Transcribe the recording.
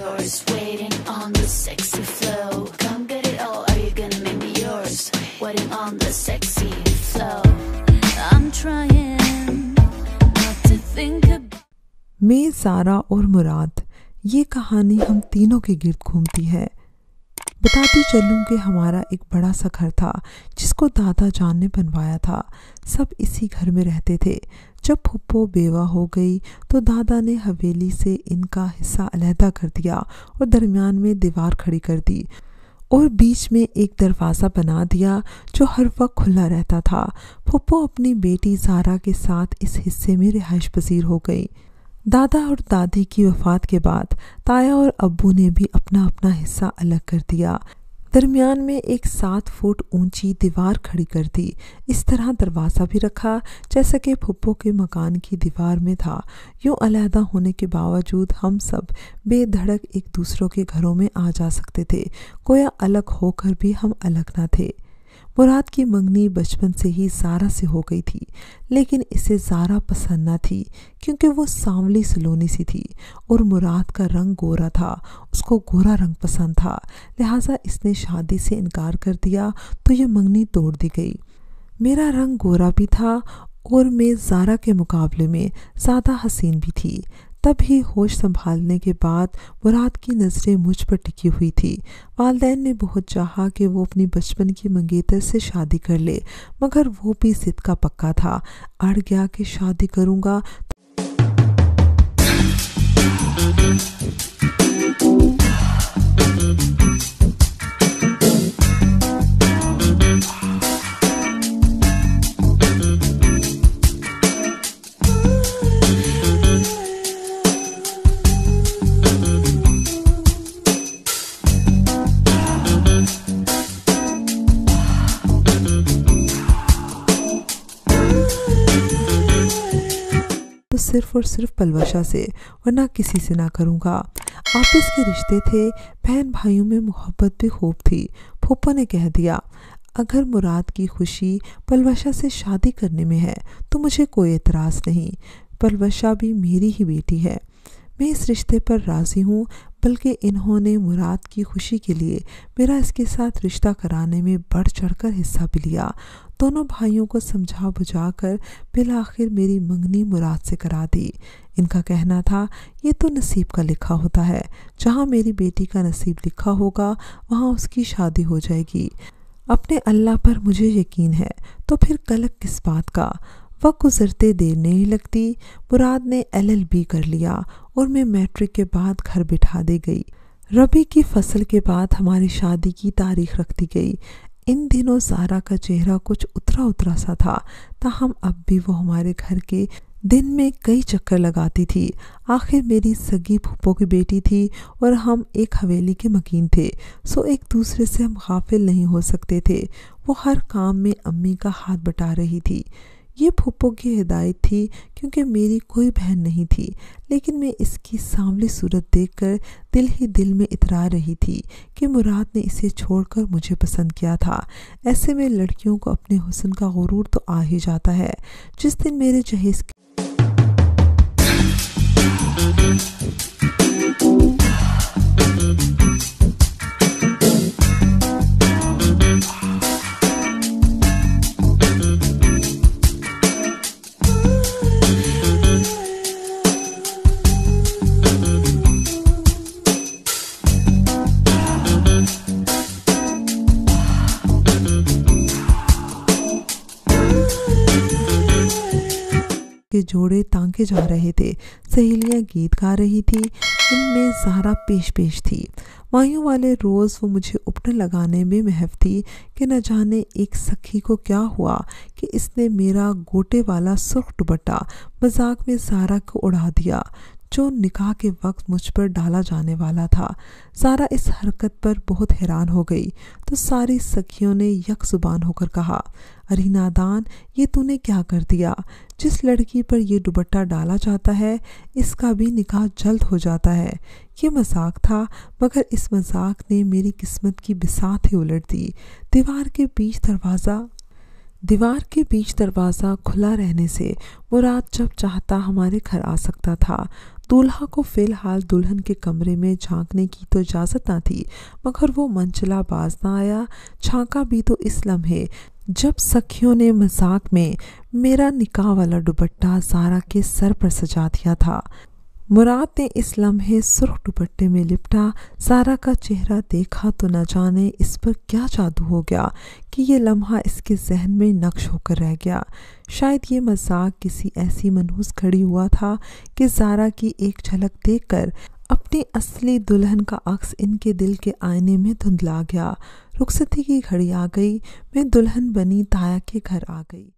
yours, waiting on the sexy flow. Come get it all, are you gonna make me yours? Waiting on the sexy flow. I'm trying not to think about. मैं, ज़ारा और मुराद, ये कहानी हम तीनों के गिर्द घूमती है। बताती चलूं कि हमारा एक बड़ा सा घर था जिसको दादा जान ने बनवाया था। सब इसी घर में रहते थे। जब फुप्पो बेवा हो गई तो दादा ने हवेली से इनका हिस्सा अलहदा कर दिया और दरमियान में दीवार खड़ी कर दी और बीच में एक दरवाज़ा बना दिया जो हर वक्त खुला रहता था। फुप्पो अपनी बेटी ज़ारा के साथ इस हिस्से में रिहाइश पजीर हो गई। दादा और दादी की वफ़ात के बाद ताया और अब्बू ने भी अपना अपना हिस्सा अलग कर दिया। दरमियान में एक 7 फुट ऊंची दीवार खड़ी कर दी। इस तरह दरवाज़ा भी रखा जैसा कि फुप्पो के मकान की दीवार में था। यूँ अलहदा होने के बावजूद हम सब बेधड़क एक दूसरों के घरों में आ जा सकते थे। गोया अलग होकर भी हम अलग ना थे। मुराद की मंगनी बचपन से ही ज़ारा से हो गई थी, लेकिन इसे ज़ारा पसंद न थी क्योंकि वो सांवली सलोनी सी थी और मुराद का रंग गोरा था। उसको गोरा रंग पसंद था, लिहाजा इसने शादी से इनकार कर दिया तो ये मंगनी तोड़ दी गई। मेरा रंग गोरा भी था और मैं ज़ारा के मुकाबले में ज़्यादा हसीन भी थी। तब ही होश संभालने के बाद मुराद की नज़रें मुझ पर टिकी हुई थी। वालिदैन ने बहुत चाहा कि वो अपनी बचपन की मंगेतर से शादी कर ले, मगर वो भी ज़िद का पक्का था। अड़ गया कि शादी करूँगा सिर्फ और सिर्फ पलवशा से, वरना किसी से ना करूँगा। आपस के रिश्ते थे, बहन भाइयों में मोहब्बत भी खूब थी। फूफा ने कह दिया, अगर मुराद की खुशी पलवशा से शादी करने में है तो मुझे कोई एतराज़ नहीं। पलवशा भी मेरी ही बेटी है। मैं इस रिश्ते पर राज़ी हूँ, बल्कि इन्होंने मुराद की खुशी के लिए मेरा इसके साथ रिश्ता कराने में बढ़ चढ़कर हिस्सा भी लिया। दोनों भाइयों को समझा बुझा कर बिल आखिर मेरी मंगनी मुराद से करा दी। इनका कहना था, ये तो नसीब का लिखा होता है, जहाँ मेरी बेटी का नसीब लिखा होगा वहाँ उसकी शादी हो जाएगी। अपने अल्लाह पर मुझे यकीन है, तो फिर कलक किस बात का। वक्त गुजरते देर नहीं लगती। मुराद ने LLB कर लिया और मैं मैट्रिक के बाद घर बिठा दी गई। रबी की फसल के बाद हमारी शादी की तारीख रख दी गई। इन दिनों ज़ारा का चेहरा कुछ उतरा उतरा सा था, ताहम अब भी वो हमारे घर के दिन में कई चक्कर लगाती थी। आखिर मेरी सगी फूफो की बेटी थी और हम एक हवेली के मकीन थे, सो एक दूसरे से हम गाफिल नहीं हो सकते थे। वो हर काम में अम्मी का हाथ बटा रही थी। ये फूफो की हिदायत थी क्योंकि मेरी कोई बहन नहीं थी, लेकिन मैं इसकी सांवली सूरत देखकर दिल ही दिल में इतरा रही थी कि मुराद ने इसे छोड़कर मुझे पसंद किया था। ऐसे में लड़कियों को अपने हुस्न का गुरूर तो आ ही जाता है। जिस दिन मेरे जहेज के जोड़े तांके जा रहे थे, सहेलियां गीत गा रही थी, इनमें ज़ारा पेश पेश थी। मायूं वाले रोज़ वो मुझे उपने लगाने में महव थी कि न जाने एक सखी को क्या हुआ कि इसने मेरा गोटे वाला सुर्ख दुपट्टा मजाक में ज़ारा को उड़ा दिया, जो निकाह के वक्त मुझ पर डाला जाने वाला था। ज़ारा इस हरकत पर बहुत हैरान हो गई तो सारी सखियों ने यक ज़ुबान होकर कहा, अरे नादान, ये तूने क्या कर दिया? जिस लड़की पर ये दुपट्टा डाला जाता है इसका भी निकाह जल्द हो जाता है। ये मजाक था, मगर इस मजाक ने मेरी किस्मत की बिसात ही उलट दी। दीवार के बीच दरवाज़ा खुला रहने से मुराद जब चाहता हमारे घर आ सकता था। दूल्हा को फिलहाल दुल्हन के कमरे में झांकने की तो इजाज़त ना थी, मगर वो मनचला बाज ना आया। झांका भी तो इस लम्हे जब सखियों ने मजाक में मेरा निकाह वाला दुपट्टा ज़ारा के सर पर सजा दिया था। मुराद ने इस लम्हे सुर्ख दुपट्टे में लिपटा ज़ारा का चेहरा देखा तो न जाने इस पर क्या जादू हो गया कि ये लम्हा इसके जहन में नक्श होकर रह गया। शायद ये मजाक किसी ऐसी मनहूस घड़ी हुआ था कि ज़ारा की एक झलक देखकर अपनी असली दुल्हन का अक्स इनके दिल के आईने में धुंधला गया। रुखसती की घड़ी आ गई। मैं दुल्हन बनी ताया के घर आ गई।